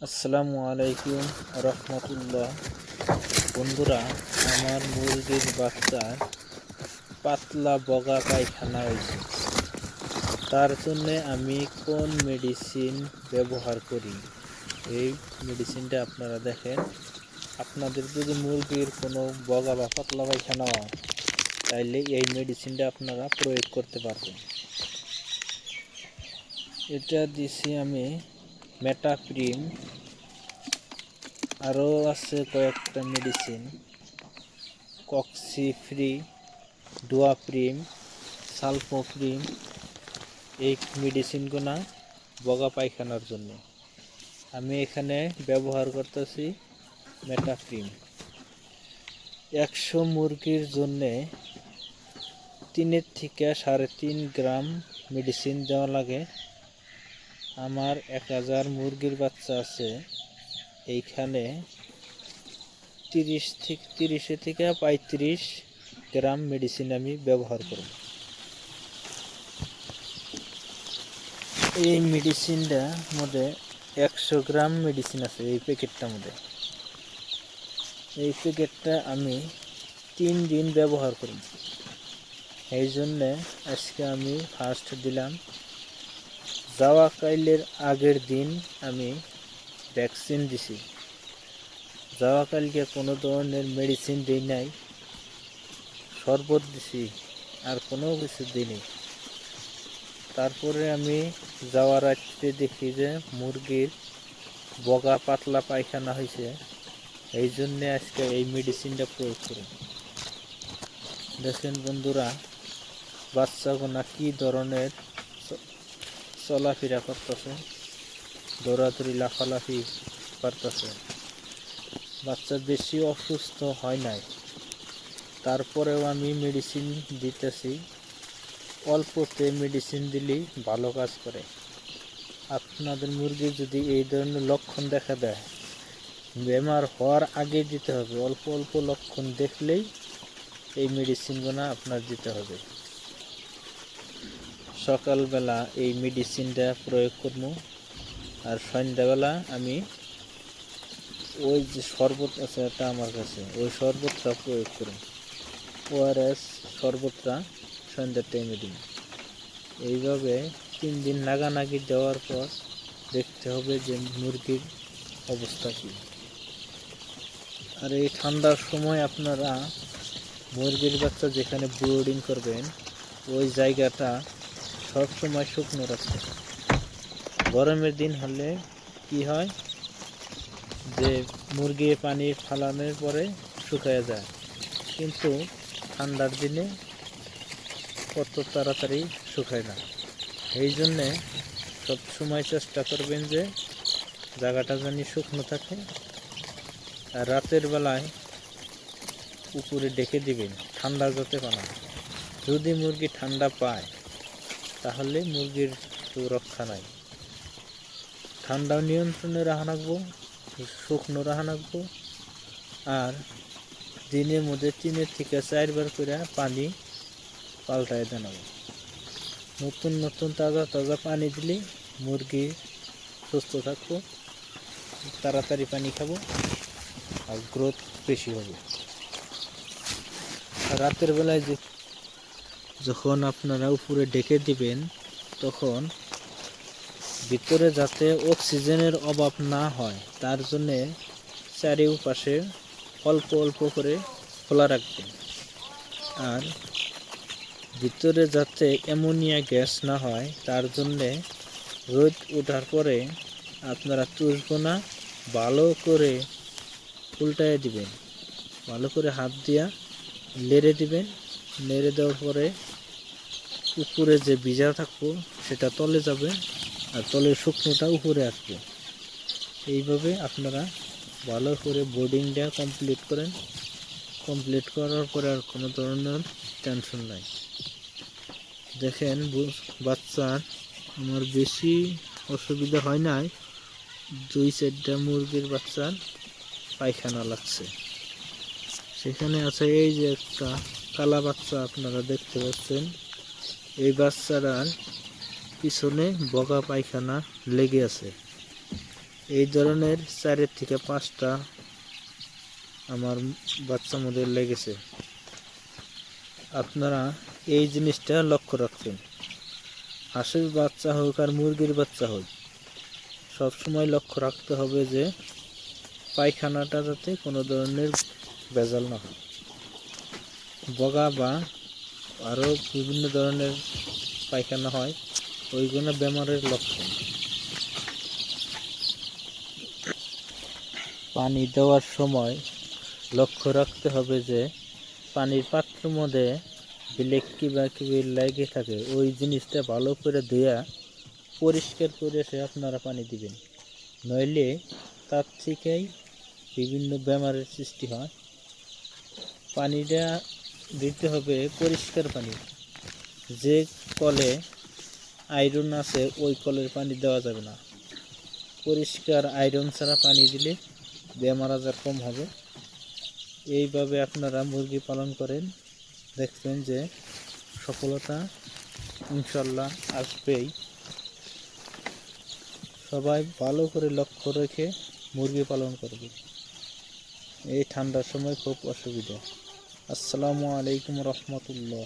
আসসালামু আলাইকুম রহমতুল্লাহ। বন্ধুরা, আমার মুরগির বাচ্চার পাতলা বগা পায়খানা হয়েছে। তার জন্য আমি কোন মেডিসিন ব্যবহার করি, এই মেডিসিনটা আপনারা দেখেন। আপনাদের যদি মুরগির কোনো বগা বা পাতলা পায়খানা হয়, তাইলে এই মেডিসিনটা আপনারা প্রয়োগ করতে পারবেন। এটা দিছি আমি মেটাপ্রিম, আরও আছে কয়েকটা মেডিসিন, কক্সিফ্রি, ডুয়াপ্রিম, সালফোপ্রিম। এই মেডিসিনগুলো বগা পায়খানার জন্য। আমি এখানে ব্যবহার করতেছি মেটাপ্রিম। 100 মুরগির জন্যে 3 থেকে 3.5 গ্রাম মেডিসিন দেওয়া লাগে। আমার 1000 মুরগির বাচ্চা আছে, এইখানে 30 থেকে 35 গ্রাম মেডিসিন আমি ব্যবহার করব। এই মেডিসিনটার মধ্যে 100 গ্রাম মেডিসিন আছে এই প্যাকেটটার মধ্যে। এই প্যাকেটটা আমি 3 দিন ব্যবহার করব। এই জন্যে আজকে আমি ফার্স্ট দিলাম। যাওয়া কাইলের আগের দিন আমি ভ্যাকসিন দিছি। যাওয়া কালকে কোনো ধরনের মেডিসিন দিই নাই, শরবত দিছি, আর কোনো কিছু দিইনি। তারপরে আমি যাওয়ার রাত্রে দেখি যে মুরগির বগা পাতলা পায়খানা হয়েছে। এই জন্যে আজকে এই মেডিসিনটা প্রয়োগ করি। দেখেন বন্ধুরা, বাচ্চাগুনা কি ধরনের চলাফেরা করতেছে, দৌড়াদৌড়ি লাফালাফি করতেছে। বাচ্চা বেশি অসুস্থ হয় নাই, তারপরেও আমি মেডিসিন দিতেছি। অল্পতে মেডিসিন দিলেই ভালো কাজ করে। আপনাদের মুরগি যদি এই ধরনের লক্ষণ দেখা দেয়, বেমার হওয়ার আগে দিতে হবে। অল্প অল্প লক্ষণ দেখলেই এই মেডিসিনগুলো আপনার দিতে হবে। সকালবেলা এই মেডিসিনটা প্রয়োগ করবো, আর সন্ধ্যাবেলা আমি ওই যে শরবত আছে এটা আমার কাছে, ওই শরবতটা প্রয়োগ করুন। ওআরএস শরবতটা সন্ধ্যার টাইমে দিন। এইভাবে 3 দিন নাগানাগি দেওয়ার পর দেখতে হবে যে মুরগির অবস্থা কী। আর এই ঠান্ডার সময় আপনারা মুরগির বাচ্চা যেখানে ব্রুডিং করবেন, ওই জায়গাটা সব সময় শুকনো রাখতে। গরমের দিন হলে কি হয় যে মুরগি পানি ফালানোর পরে শুকায় যায়, কিন্তু ঠান্ডার দিনে কত তাড়াতাড়ি শুকায় না। এই জন্যে সব সময় চেষ্টা করবেন যে জায়গাটা জানি শুকনো থাকে। আর রাতের বেলায় উপরে ডেকে দিবেন, ঠান্ডা যাতে পানা। যদি মুরগি ঠান্ডা পায় তাহলে মুরগির তো রক্ষা নাই। ঠান্ডা নিয়ন্ত্রণে রাখা রাখবো, শুকনো রাখা রাখবো। আর দিনের মধ্যে 3 থেকে 4 বার করে পানি পাল্টায় দেনাবো। নতুন নতুন তাজা তাজা পানি দিলে মুরগি সুস্থ থাকবো, তাড়াতাড়ি পানি খাবো, আর গ্রোথ বেশি হবে। রাতের বেলায় যখন আপনারা উপরে ডেকে দিবেন, তখন ভিতরে যাতে অক্সিজেনের অভাব না হয় তার জন্যে চারিপাশে অল্প অল্প করে খোলা রাখবেন। আর ভিতরে যাতে অ্যামোনিয়া গ্যাস না হয় তার জন্যে রোদ ওঠার পরে আপনারা তুষবনা ভালো করে উল্টায় দিবেন, ভালো করে হাত দিয়া নেড়ে দিবেন। নেড়ে দেওয়ার পরে উপরে যে ভিজা থাকবো সেটা তলে যাবে, আর তলের শুকনোটা উপরে আসবে। এইভাবে আপনারা ভালো করে বোর্ডিংটা কমপ্লিট করেন। কমপ্লিট করার পরে আর কোনো ধরনের টেনশন নাই। দেখেন বাচ্চার আমার বেশি অসুবিধা হয় নাই। 2-4টা মুরগির বাচ্চার পায়খানা লাগছে। সেখানে আছে এই যে একটা কালা বাচ্চা আপনারা দেখতে পাচ্ছেন, এই বাচ্চাটার পিছনে বগা পায়খানা লেগে আছে। এই ধরনের 4 থেকে 5টা আমার বাচ্চা মধ্যে লেগেছে। আপনারা এই জিনিসটা লক্ষ্য রাখবেন। হাঁসের বাচ্চা হোক আর মুরগির বাচ্চা হোক, সবসময় লক্ষ্য রাখতে হবে যে পায়খানাটা যাতে কোনো ধরনের ভেজাল না হয়। বগা বা আরও বিভিন্ন ধরনের পায়খানা হয়, ওইগুলো বেমারের লক্ষণ। পানি দেওয়ার সময় লক্ষ্য রাখতে হবে যে পানির পাত্রের মধ্যে ব্লেক কিবা কিবি লেগে থাকে, ওই জিনিসটা ভালো করে ধুয়া পরিষ্কার করে সে আপনারা পানি দিবেন। নইলে তার থেকেই বিভিন্ন বেমারের সৃষ্টি হয়। পানিটা দিতে হবে পরিষ্কার পানি। যে কলে আয়রন আছে ওই কলের পানি দেওয়া যাবে না। পরিষ্কার আয়রন ছাড়া পানি দিলে বেমার আজার কম হবে। এইভাবে আপনারা মুরগি পালন করেন, দেখবেন যে সফলতা ইনশাল্লাহ আসবেই। সবাই ভালো করে লক্ষ্য রেখে মুরগি পালন করবে। এই ঠান্ডার সময় খুব অসুবিধা। আসসালামু আলাইকুম রহমতুল্লাহ।